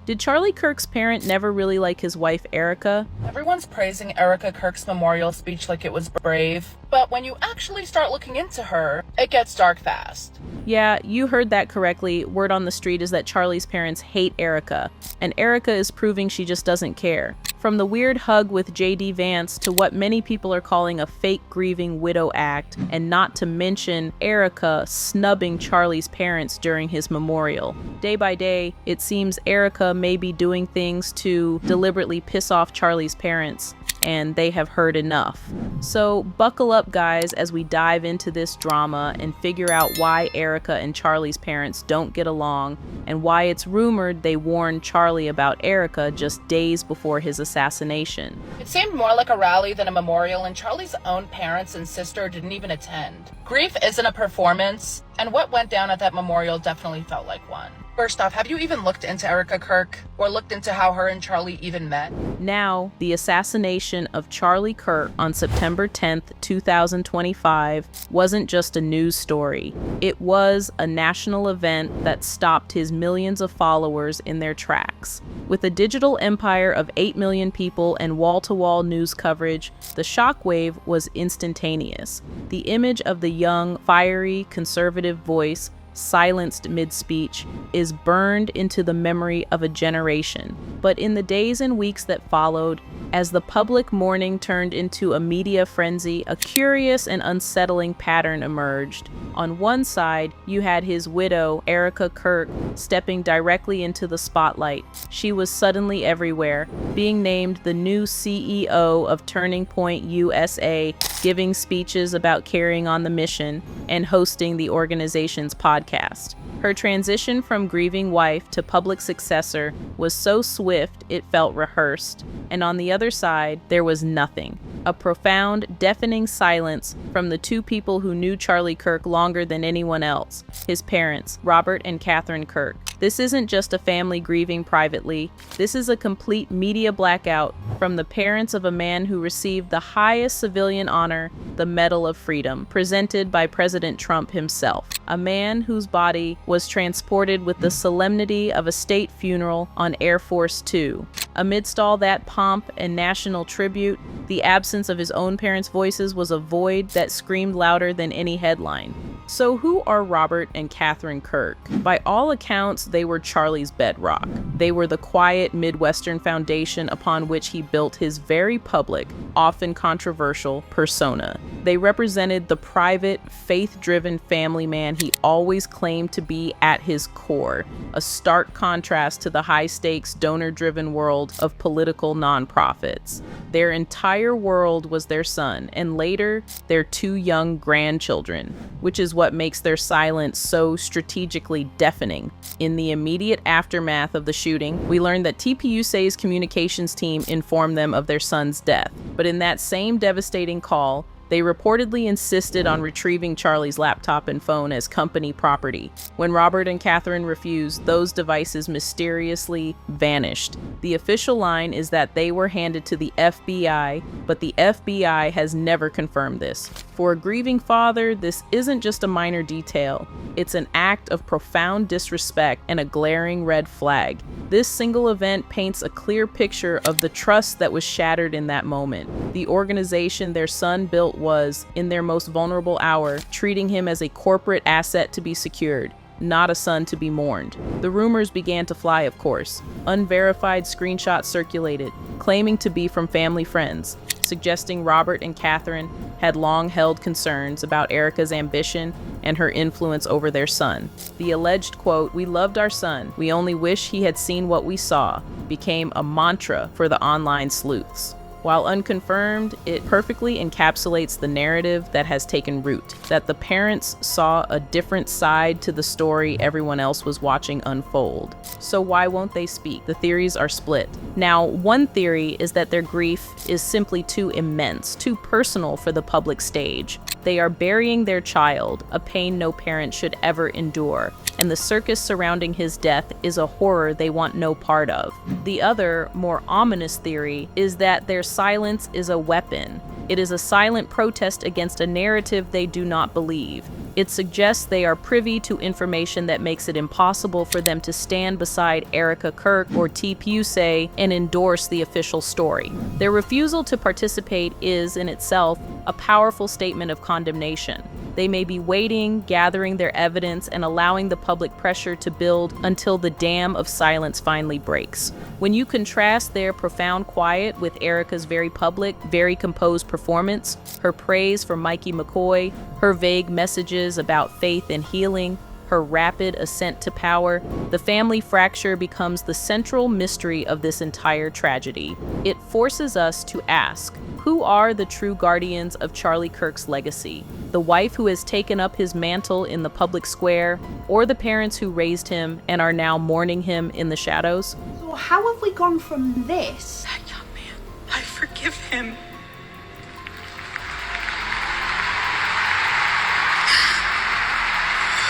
Did Charlie Kirk's parent never really like his wife Erika? Everyone's praising Erika Kirk's memorial speech like it was brave, but when you actually start looking into her, it gets dark fast. Yeah, you heard that correctly. Word on the street is that Charlie's parents hate Erika, and Erika is proving she just doesn't care. From the weird hug with JD Vance to what many people are calling a fake grieving widow act, and not to mention Erika snubbing Charlie's parents during his memorial. Day by day, it seems Erika may be doing things to deliberately piss off Charlie's parents, and they have heard enough. So buckle up, guys, as we dive into this drama and figure out why Erika and Charlie's parents don't get along, and why it's rumored they warned Charlie about Erika just days before his assassination. It seemed more like a rally than a memorial, and Charlie's own parents and sister didn't even attend. Grief isn't a performance, and what went down at that memorial definitely felt like one. First off, have you even looked into Erika Kirk, or looked into how her and Charlie even met? Now, the assassination of Charlie Kirk on September 10th, 2025 wasn't just a news story. It was a national event that stopped his millions of followers in their tracks. With a digital empire of 8 million people and wall-to-wall news coverage, the shockwave was instantaneous. The image of the young, fiery, conservative voice silenced mid-speech is burned into the memory of a generation. But in the days and weeks that followed, as the public mourning turned into a media frenzy, a curious and unsettling pattern emerged. On one side, you had his widow, Erika Kirk, stepping directly into the spotlight. She was suddenly everywhere, being named the new CEO of Turning Point USA, giving speeches about carrying on the mission, and hosting the organization's podcast. Her transition from grieving wife to public successor was so swift it felt rehearsed. And on the other side, there was nothing. A profound, deafening silence from the two people who knew Charlie Kirk longer than anyone else, his parents, Robert and Catherine Kirk. This isn't just a family grieving privately. This is a complete media blackout from the parents of a man who received the highest civilian honor, the Medal of Freedom, presented by President Trump himself. A man whose body was transported with the solemnity of a state funeral on Air Force Two. Amidst all that pomp and national tribute, the absence of his own parents' voices was a void that screamed louder than any headline. So who are Robert and Catherine Kirk? By all accounts, they were Charlie's bedrock. They were the quiet Midwestern foundation upon which he built his very public, often controversial, persona. They represented the private, faith-driven family man he always claimed to be at his core, a stark contrast to the high-stakes, donor-driven world of political nonprofits. Their entire world was their son, and later, their two young grandchildren, which is what makes their silence so strategically deafening. In the immediate aftermath of the shooting, we learned that TPUSA's communications team informed them of their son's death. But in that same devastating call, they reportedly insisted on retrieving Charlie's laptop and phone as company property. When Robert and Catherine refused, those devices mysteriously vanished. The official line is that they were handed to the FBI, but the FBI has never confirmed this. For a grieving father, this isn't just a minor detail. It's an act of profound disrespect and a glaring red flag. This single event paints a clear picture of the trust that was shattered in that moment. The organization their son built was, in their most vulnerable hour, treating him as a corporate asset to be secured, not a son to be mourned. The rumors began to fly, of course. Unverified screenshots circulated, claiming to be from family friends, suggesting Robert and Catherine had long held concerns about Erika's ambition and her influence over their son. The alleged quote, "We loved our son, we only wish he had seen what we saw," became a mantra for the online sleuths. While unconfirmed, it perfectly encapsulates the narrative that has taken root, that the parents saw a different side to the story everyone else was watching unfold. So why won't they speak? The theories are split. Now, one theory is that their grief is simply too immense, too personal for the public stage. They are burying their child, a pain no parent should ever endure, and the circus surrounding his death is a horror they want no part of. The other, more ominous theory is that their silence is a weapon. It is a silent protest against a narrative they do not believe. It suggests they are privy to information that makes it impossible for them to stand beside Erika Kirk or TPUSA and endorse the official story. Their refusal to participate is, in itself, a powerful statement of condemnation. They may be waiting, gathering their evidence, and allowing the public pressure to build until the dam of silence finally breaks. When you contrast their profound quiet with Erika's very public, very composed performance, her praise for Mikey McCoy, her vague messages about faith and healing, her rapid ascent to power, the family fracture becomes the central mystery of this entire tragedy. It forces us to ask, who are the true guardians of Charlie Kirk's legacy? The wife who has taken up his mantle in the public square, or the parents who raised him and are now mourning him in the shadows? So how have we gone from this? That young man, I forgive him.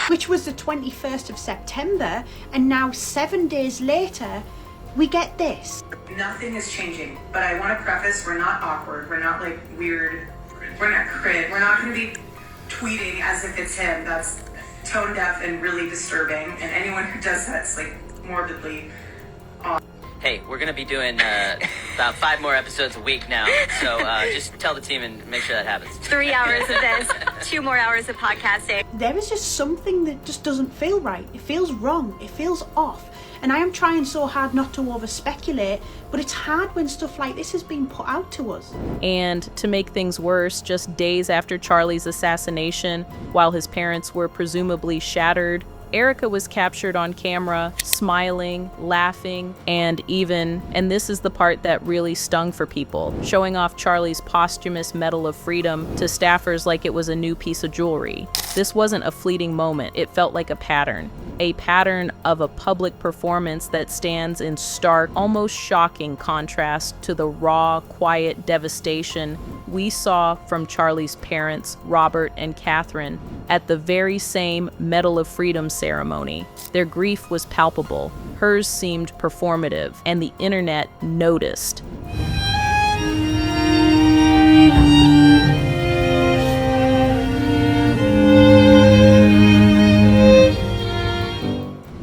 Which was the 21st of September, and now 7 days later, we get this. Nothing is changing, but I want to preface, we're not awkward, we're not like weird, we're not cringe, we're not going to be tweeting as if it's him. That's tone deaf and really disturbing, and anyone who does that's like morbidly off. Hey, we're gonna be doing about 5 more episodes a week now, so just tell the team and make sure that happens. 3 hours of this, 2 more hours of podcasting. There is just something that just doesn't feel right. It feels wrong. It feels off. And I am trying so hard not to over-speculate, but it's hard when stuff like this is being put out to us. And to make things worse, just days after Charlie's assassination, while his parents were presumably shattered, Erika was captured on camera, smiling, laughing, and this is the part that really stung for people, showing off Charlie's posthumous Medal of Freedom to staffers like it was a new piece of jewelry. This wasn't a fleeting moment, it felt like a pattern of a public performance that stands in stark, almost shocking contrast to the raw, quiet devastation we saw from Charlie's parents, Robert and Catherine, at the very same Medal of Freedom ceremony. Their grief was palpable, hers seemed performative, and the internet noticed.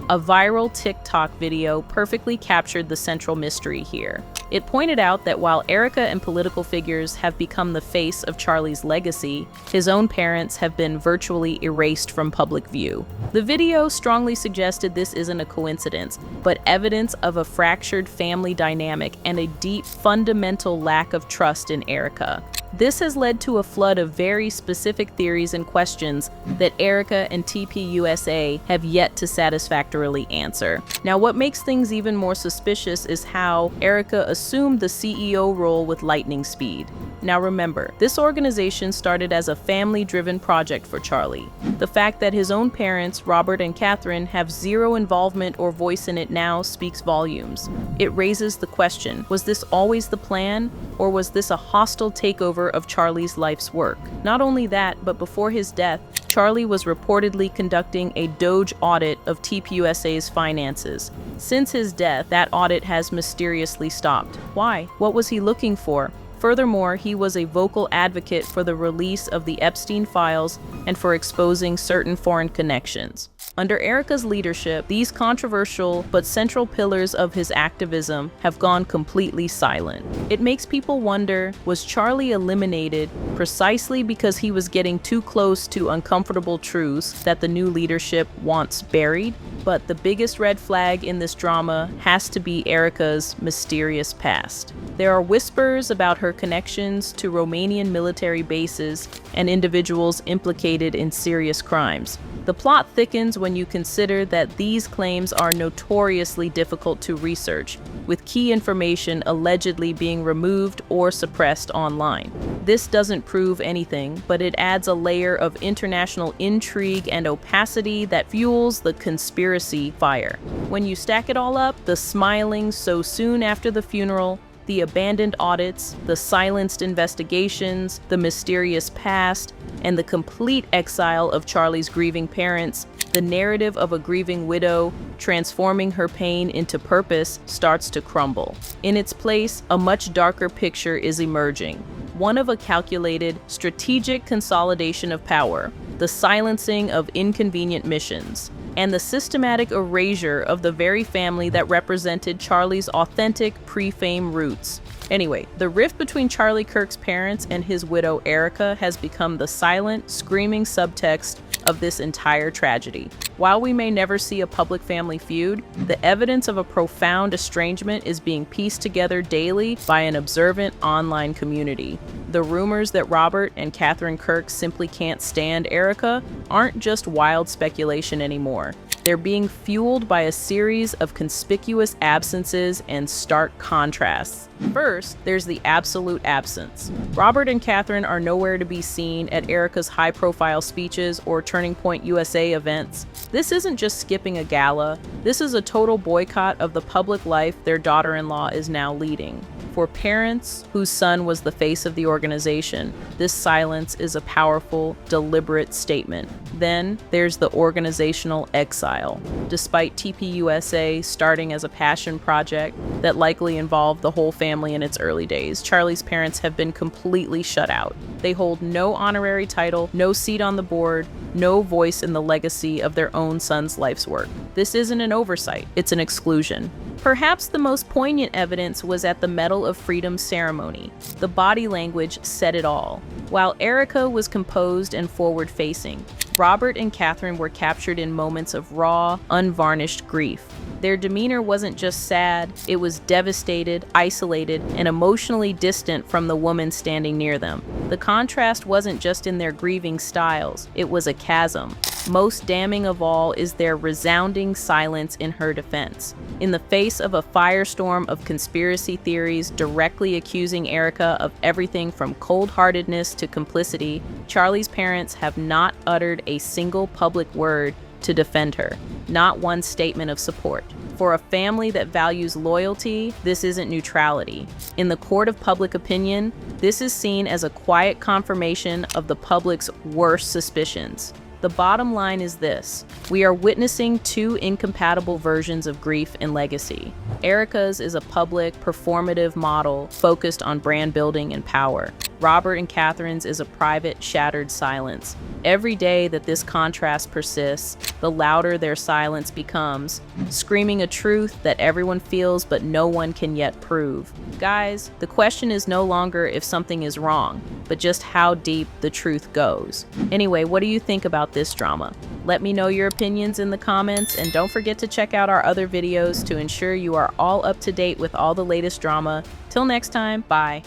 A viral TikTok video perfectly captured the central mystery here. It pointed out that while Erika and political figures have become the face of Charlie's legacy, his own parents have been virtually erased from public view. The video strongly suggested this isn't a coincidence, but evidence of a fractured family dynamic and a deep, fundamental lack of trust in Erika. This has led to a flood of very specific theories and questions that Erika and TPUSA have yet to satisfactorily answer. Now, what makes things even more suspicious is how Erika assumed the CEO role with lightning speed. Now remember, this organization started as a family-driven project for Charlie. The fact that his own parents, Robert and Catherine, have zero involvement or voice in it now speaks volumes. It raises the question, was this always the plan, or was this a hostile takeover of Charlie's life's work? Not only that, but before his death, Charlie was reportedly conducting a Doge audit of TPUSA's finances. Since his death, that audit has mysteriously stopped. Why? What was he looking for? Furthermore, he was a vocal advocate for the release of the Epstein files and for exposing certain foreign connections. Under Erika's leadership, these controversial but central pillars of his activism have gone completely silent. It makes people wonder, was Charlie eliminated precisely because he was getting too close to uncomfortable truths that the new leadership wants buried? But the biggest red flag in this drama has to be Erika's mysterious past. There are whispers about her connections to Romanian military bases and individuals implicated in serious crimes. The plot thickens when you consider that these claims are notoriously difficult to research, with key information allegedly being removed or suppressed online. This doesn't prove anything, but it adds a layer of international intrigue and opacity that fuels the conspiracy fire. When you stack it all up, the smiling so soon after the funeral, the abandoned audits, the silenced investigations, the mysterious past, and the complete exile of Charlie's grieving parents, the narrative of a grieving widow transforming her pain into purpose starts to crumble. In its place, a much darker picture is emerging, one of a calculated, strategic consolidation of power, the silencing of inconvenient missions, and the systematic erasure of the very family that represented Charlie's authentic pre-fame roots. Anyway, the rift between Charlie Kirk's parents and his widow Erika has become the silent, screaming subtext of this entire tragedy. While we may never see a public family feud, the evidence of a profound estrangement is being pieced together daily by an observant online community. The rumors that Robert and Catherine Kirk simply can't stand Erika aren't just wild speculation anymore. They're being fueled by a series of conspicuous absences and stark contrasts. First, there's the absolute absence. Robert and Catherine are nowhere to be seen at Erika's high-profile speeches or Turning Point USA events. This isn't just skipping a gala. This is a total boycott of the public life their daughter-in-law is now leading. For parents whose son was the face of the organization, this silence is a powerful, deliberate statement. Then there's the organizational exile. Despite TPUSA starting as a passion project that likely involved the whole family in its early days, Charlie's parents have been completely shut out. They hold no honorary title, no seat on the board, no voice in the legacy of their own son's life's work. This isn't an oversight, it's an exclusion. Perhaps the most poignant evidence was at the Medal of Freedom ceremony. The body language said it all. While Erika was composed and forward-facing, Robert and Catherine were captured in moments of raw, unvarnished grief. Their demeanor wasn't just sad, it was devastated, isolated, and emotionally distant from the woman standing near them. The contrast wasn't just in their grieving styles, it was a chasm. Most damning of all is their resounding silence in her defense. In the face of a firestorm of conspiracy theories directly accusing Erika of everything from cold-heartedness to complicity, Charlie's parents have not uttered a single public word to defend her, not one statement of support. For a family that values loyalty, this isn't neutrality. In the court of public opinion, this is seen as a quiet confirmation of the public's worst suspicions. The bottom line is this: we are witnessing two incompatible versions of grief and legacy. Erika's is a public, performative model focused on brand building and power. Robert and Catherine's is a private, shattered silence. Every day that this contrast persists, the louder their silence becomes, screaming a truth that everyone feels but no one can yet prove. Guys, the question is no longer if something is wrong, but just how deep the truth goes. Anyway, what do you think about this drama? Let me know your opinions in the comments, and don't forget to check out our other videos to ensure you are all up to date with all the latest drama. Till next time, bye.